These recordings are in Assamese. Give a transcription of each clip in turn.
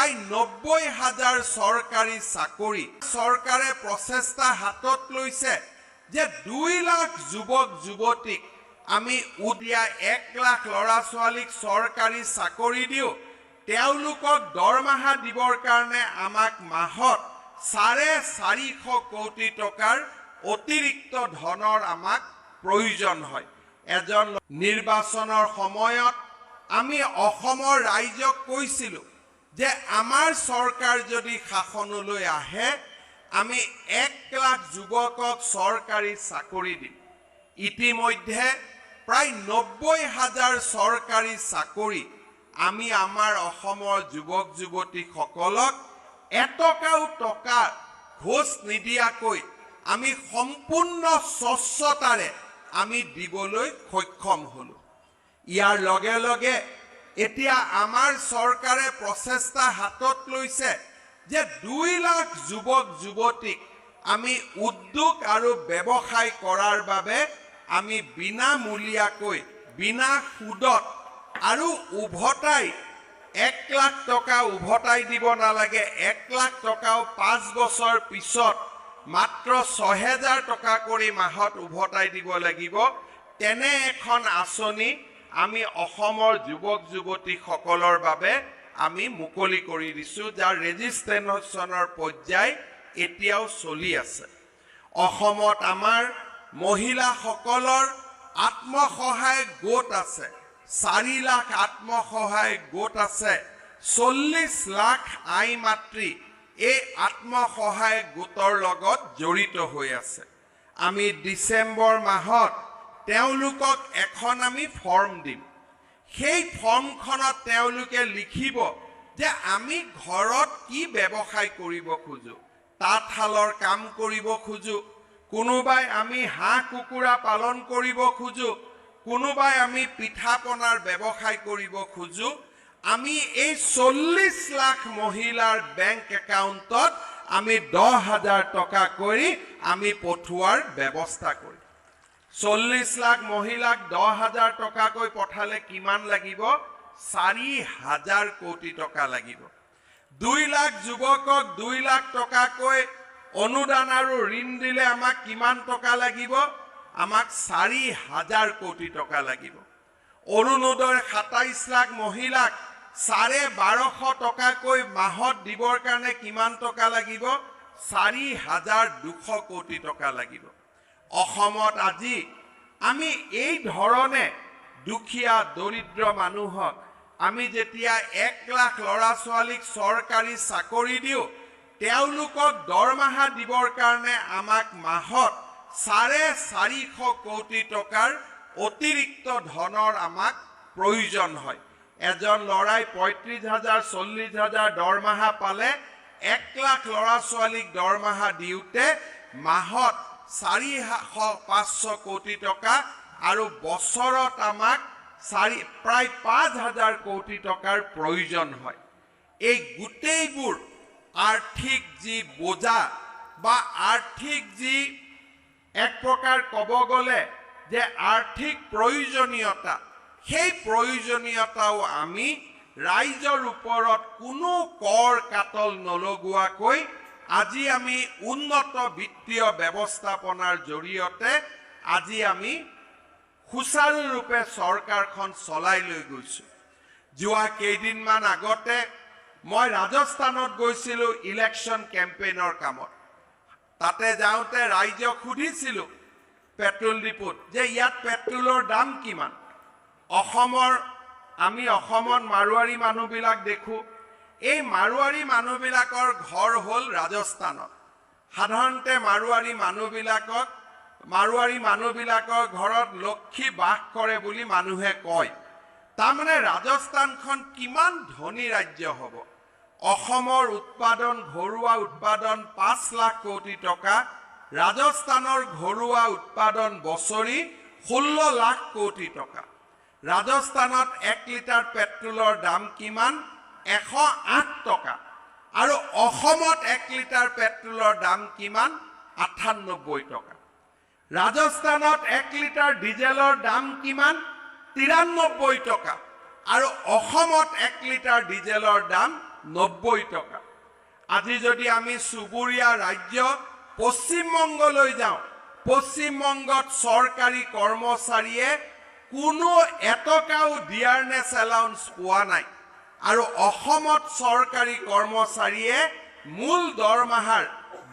প্ৰায় 90,000 চৰকাৰী চাকৰি চৰকাৰে প্ৰচেষ্টা হাতত লৈছে যে 2 লাখ যুৱক যুৱতীক আমি উদিয়া 1 লাখ ল'ৰা ছোৱালীক চৰকাৰী চাকৰি দিও তেওঁলোকক দৰমহা দিবৰ কাৰণে আমাক মাহত 450 কোটি টকাৰ অতিৰিক্ত ধনৰ আমাক প্ৰয়োজন হয় এজন নিৰ্বাচনৰ সময়ত আমি অসমৰ ৰাইজক কৈছিলো যে আমাৰ চৰকাৰ যদি শাসনলৈ আহে আমি 1 লাখ যুৱকক চৰকাৰী চাকৰি দিম ইতিমধ্যে প্ৰায় 90,000 চৰকাৰী চাকৰি আমি আমাৰ অসমৰ যুৱক যুৱতীসকলক এটকাও টকা ঘোষ নিদিয়াকৈ আমি সম্পূৰ্ণ স্বচ্ছতাৰে আমি দিবলৈ সক্ষম হলো ইয়াৰ লগে লগে এতিয়া আমাৰ চৰকাৰে প্ৰচেষ্টা হাতত লৈছে যে 2 লাখ যুৱক যুৱতীক আমি উদ্যোগ আৰু ব্যৱসায় কৰাৰ বাবে আমি বিনামূলীয়াকৈ বিনা সুদত আৰু উভতাই 1 লাখ টকা উভতাই দিব নালাগে 1 লাখ টকাও 5 বছৰ পিছত মাত্ৰ 6,000 টকা কৰি মাহত উভতাই দিব লাগিব তেনে এখন আঁচনি আমি অসমৰ যুৱক যুৱতীসকলৰ বাবে আমি মুকলি কৰি দিছো যাৰ ৰেজিষ্ট্ৰেশ্যনৰ পৰ্যায় এতিয়াও চলি আছে অসমত আমাৰ মহিলাসকলৰ আত্মসহায়ক গোট আছে 4 লাখ আত্মসহায়ক গোট আছে 40 লাখ আই মাতৃ এই আত্মসহায়ক গোটৰ লগত জড়িত হৈ আছে আমি ডিসেম্বৰ মাহত তেওঁলোকক এখন আমি ফৰ্ম দিম সেই ফৰ্মখনত তেওঁলোকে লিখিব যে আমি ঘৰত কি ব্যৱসায় কৰিব খোজো তাঁতশালৰ কাম কৰিব খোজো কোনোবাই আমি হাঁহ কুকুৰা পালন কৰিব খোজো কোনোবাই আমি পিঠা পনাৰ ব্যৱসায় কৰিব খোজো আমি এই 40 লাখ মহিলাৰ বেংক একাউণ্টত আমি 10,000 টকা কৰি আমি পঠোৱাৰ ব্যৱস্থা কৰিম 40 লাখ মহিলাক 10,000 টকাকৈ পঠালে কিমান লাগিব 4,000 কোটি টকা লাগিব 2 লাখ যুৱকক 2 লাখ টকাকৈ অনুদান আৰু ঋণ দিলে আমাক কিমান টকা লাগিব আমাক 4,000 কোটি টকা লাগিব অৰুণোদয় 27 লাখ মহিলাক 1250 টকাকৈ মাহত দিবৰ কাৰণে কিমান টকা লাগিব 4,200 কোটি টকা লাগিব অসমত আজি আমি এই ধৰণে দুখীয়া দৰিদ্ৰ মানুহক আমি যেতিয়া 1 লাখ ল'ৰা ছোৱালীক চৰকাৰী চাকৰি দিও তেওঁলোকক দৰমহা দিবৰ কাৰণে আমাক মাহত 450 কোটি টকাৰ অতিৰিক্ত ধনৰ আমাক প্ৰয়োজন হয় এজন ল'ৰাই 35,000 40,000 দৰমহা পালে 1 লাখ ল'ৰা ছোৱালীক দৰমহা দিওতে মাহত 400-500 কোটি টকা আৰু বছৰত আমাক প্ৰায় 5,000 কোটি টকাৰ প্ৰয়োজন হয় এই গোটেইবোৰ আৰ্থিক যি বোজা বা আৰ্থিক যি এক প্ৰকাৰ ক'ব গ'লে যে আৰ্থিক প্ৰয়োজনীয়তা সেই প্ৰয়োজনীয়তাও আমি ৰাইজৰ ওপৰত কোনো কৰ কাটল নলগোৱাকৈ আজি আমি উন্নত বিত্তীয় ব্যৱস্থাপনাৰ জৰিয়তে আজি আমি সুচাৰুৰূপে চৰকাৰখন চলাই লৈ গৈছো যোৱা কেইদিনমান আগতে মই ৰাজস্থানত গৈছিলো ইলেকশ্যন কেম্পেইনৰ কামত তাতে যাওঁতে ৰাইজক সুধিছিলো পেট্ৰল ডিপুত যে ইয়াত পেট্ৰলৰ দাম কিমান আমি অসমত মাৰোৱাৰী মানুহবিলাক দেখো এই মাৰোৱাৰী মানুহবিলাকৰ ঘৰ হ'ল ৰাজস্থানত সাধাৰণতে মাৰোৱাৰী মানুহবিলাকৰ ঘৰত লক্ষী বাস কৰে বুলি মানুহে কয় তাৰমানে ৰাজস্থানখন কিমান ধনী ৰাজ্য হ'ব অসমৰ উৎপাদন ঘৰুৱা উৎপাদন 5 লাখ কোটি টকা ৰাজস্থানৰ ঘৰুৱা উৎপাদন বছৰি 16 লাখ কোটি টকা ৰাজস্থানত 1 লিটাৰ পেট্ৰলৰ দাম কিমান 108 টকা আৰু অসমত 1 লিটাৰ পেট্ৰলৰ দাম কিমান 98 টকা ৰাজস্থানত 1 লিটাৰ ডিজেলৰ দাম কিমান 93 টকা আৰু অসমত 1 লিটাৰ ডিজেলৰ দাম 90 টকা। আজি যদি আমি চুবুৰীয়া ৰাজ্য পশ্চিমবংগলৈ যাওঁ, পশ্চিমবংগত চৰকাৰী কৰ্মচাৰীয়ে কোনো এটকাও ডিয়াৰনেছ এলাউন্স পোৱা নাই, আৰু অসমত চৰকাৰী কৰ্মচাৰীয়ে মূল দৰমহাৰ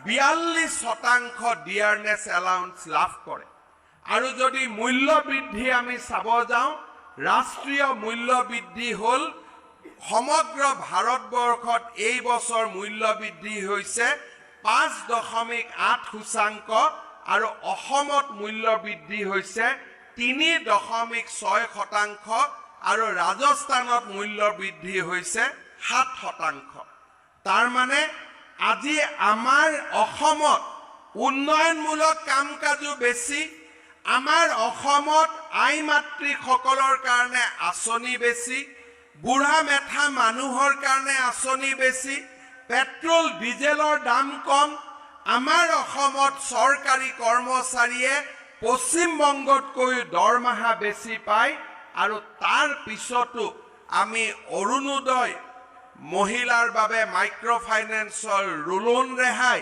42% ডিয়াৰনেছ এলাউন্স লাভ কৰে। আৰু যদি মূল্য বৃদ্ধি আমি চাব যাওঁ, ৰাষ্ট্ৰীয় মূল্য বৃদ্ধি হ'ল সমগ্ৰ ভাৰতবৰ্ষত এই বছৰ মূল্য বৃদ্ধি হৈছে 5.8%, আৰু অসমত মূল্য বৃদ্ধি হৈছে 3.6%, আৰু ৰাজস্থানত মূল্য বৃদ্ধি হৈছে 7%। তাৰ মানে আজি আমাৰ অসমত উন্নয়নমূলক কাম কাজো বেছি, আমাৰ অসমত আই মাতৃসকলৰ কাৰণে আঁচনি বেছি, বুঢ়া মেথা মানুহৰ কাৰণে আঁচনি বেছি, পেট্ৰল ডিজেলৰ দাম কম। আমাৰ অসমত চৰকাৰী কৰ্মচাৰীয়ে পশ্চিমবংগতকৈ দৰমহা বেছি পায়, আৰু তাৰ পিছতো আমি অৰুণোদয়, মহিলাৰ বাবে মাইক্ৰ' ফাইনেন্সৰ লোন ৰেহাই,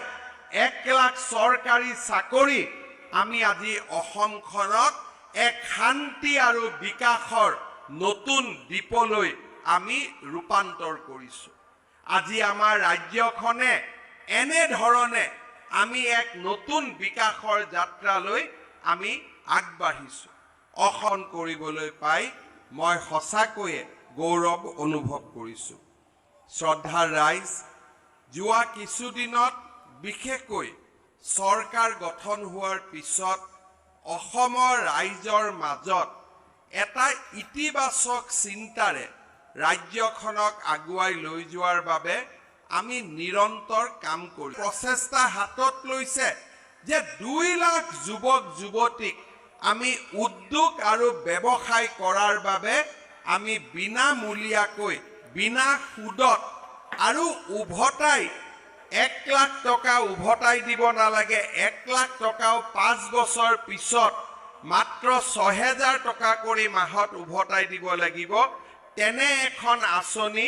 1 লাখ চৰকাৰী চাকৰি, আমি আজি অসমখনক এক শান্তি আৰু বিকাশৰ নতুন দ্বীপলৈ আমি ৰূপান্তৰ কৰিছোঁ। আজি আমাৰ ৰাজ্যখনে এনেধৰণে আমি এক নতুন বিকাশৰ যাত্ৰালৈ আমি আগবাঢ়িছোঁ। অসম কৰিবলৈ পাই মই সঁচাকৈয়ে গৌৰৱ অনুভৱ কৰিছোঁ। শ্ৰদ্ধাৰ ৰাইজ, যোৱা কিছুদিনত বিশেষকৈ চৰকাৰ গঠন হোৱাৰ পিছত অসমৰ ৰাইজৰ মাজত এটা ইতিবাচক চিন্তাৰে ৰাজ্যখনক আগুৱাই লৈ যোৱাৰ বাবে আমি নিৰন্তৰ কাম কৰি প্ৰচেষ্টা হাতত লৈছে যে 2 লাখ যুৱক যুৱতীক আমি উদ্যোগ আৰু ব্যৱসায় কৰাৰ বাবে আমি বিনামূলীয়াকৈ, বিনা সুদত আৰু উভতাই 1 লাখ টকা উভতাই দিব নালাগে, 1 লাখ টকাও 5 বছৰ পিছত মাত্ৰ 6,000 টকা কৰি মাহত উভতাই দিব লাগিব। তেনে এখন আঁচনি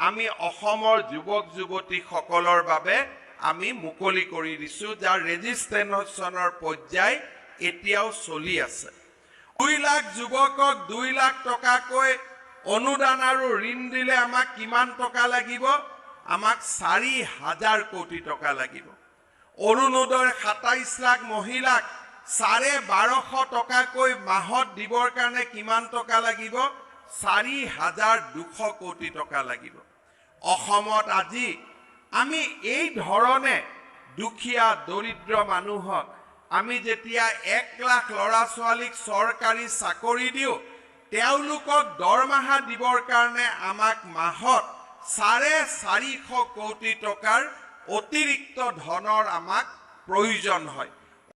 আমি অসমৰ যুৱক যুৱতীসকলৰ বাবে আমি মুকলি কৰি দিছোঁ, যাৰ ৰেজিষ্ট্ৰেশ্যনৰ পৰ্যায় এতিয়াও চলি আছে। 2 লাখ যুৱকক 2 লাখ টকাকৈ অনুদান আৰু ঋণ দিলে আমাক কিমান টকা লাগিব? আমাক 4,000 কোটি টকা লাগিব। অৰুণোদয় 27 লাখ মহিলাক 1250 টকাকৈ মাহত দিবৰ কাৰণে কিমান টকা লাগিব? 4,200 কোটি টকা লাগিব। অসমত আজি আমি এই ধৰণে দুখীয়া দৰিদ্ৰ মানুহক আমি যেতিয়া 1 লাখ ল'ৰা ছোৱালীক চৰকাৰী চাকৰি দিওঁ, তেওঁলোকক দৰমহা দিবৰ কাৰণে আমাক মাহত 450 কোটি টকাৰ অতিৰিক্ত ধনৰ আমাক প্ৰয়োজন হয়।